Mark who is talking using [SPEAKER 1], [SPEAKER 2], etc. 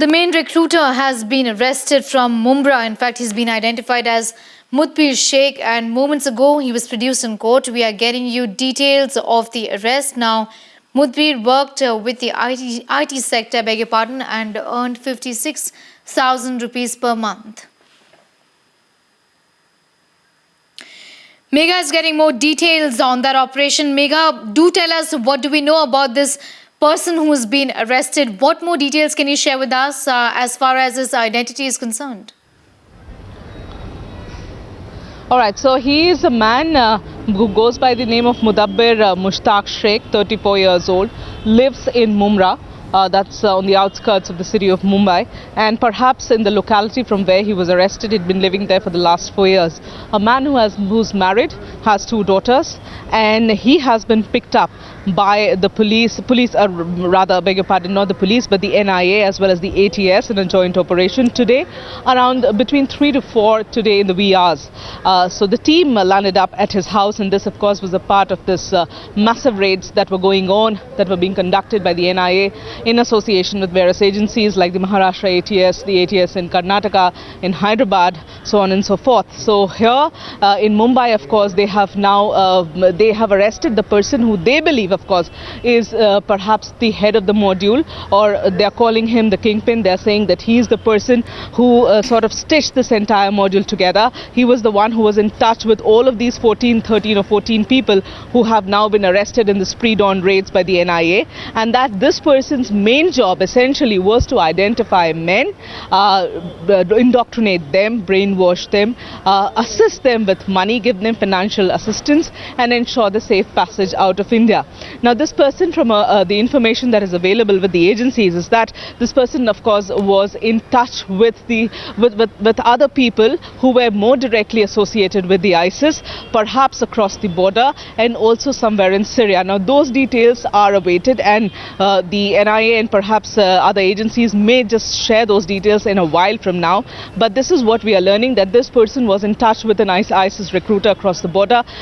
[SPEAKER 1] The main recruiter has been arrested from Mumbai. In fact, he's been identified as Mudbir Sheikh, and moments ago he was produced in court. We are getting you details of the arrest. Now, Mudbir worked with the IT sector, beg your pardon, and earned 56,000 rupees per month. Megha is getting more details on that operation. Megha, do tell us, what do we know about this person who has been arrested? What more details can you share with us as far as his identity is concerned?
[SPEAKER 2] All right, so he is a man who goes by the name of Mudabbir Mushtaq Sheikh, 34 years old, lives in Mumra. That's on the outskirts of the city of Mumbai, and perhaps in the locality from where he was arrested. He'd been living there for the last 4 years. A man who's married, has 2 daughters, and he has been picked up by the police, rather, beg your pardon, not the police, but the NIA as well as the ATS in a joint operation today, around between 3 to 4 today in the wee hours. So the team landed up at his house, and this, of course, was a part of this massive raids that were going on, that were being conducted by the NIA in association with various agencies like the Maharashtra ATS, the ATS in Karnataka, in Hyderabad, so on and so forth. So here in Mumbai, of course, they have now they have arrested the person who they believe, of course, is perhaps the head of the module, or they are calling him the kingpin. They are saying that he is the person who sort of stitched this entire module together. He was the one who was in touch with all of these 13 or 14 people who have now been arrested in the pre-dawn raids by the NIA, and that this person's main job essentially was to identify men, indoctrinate them, brainwash them, assist them with money, give them financial assistance, and ensure the safe passage out of India. Now, this person, from the information that is available with the agencies, is that this person, of course, was in touch with other people who were more directly associated with the ISIS, perhaps across the border and also somewhere in Syria. Now, those details are awaited, and the NIA and perhaps other agencies may just share those details in a while from now. But this is what we are learning, that this person was in touch with an ISIS recruiter across the border,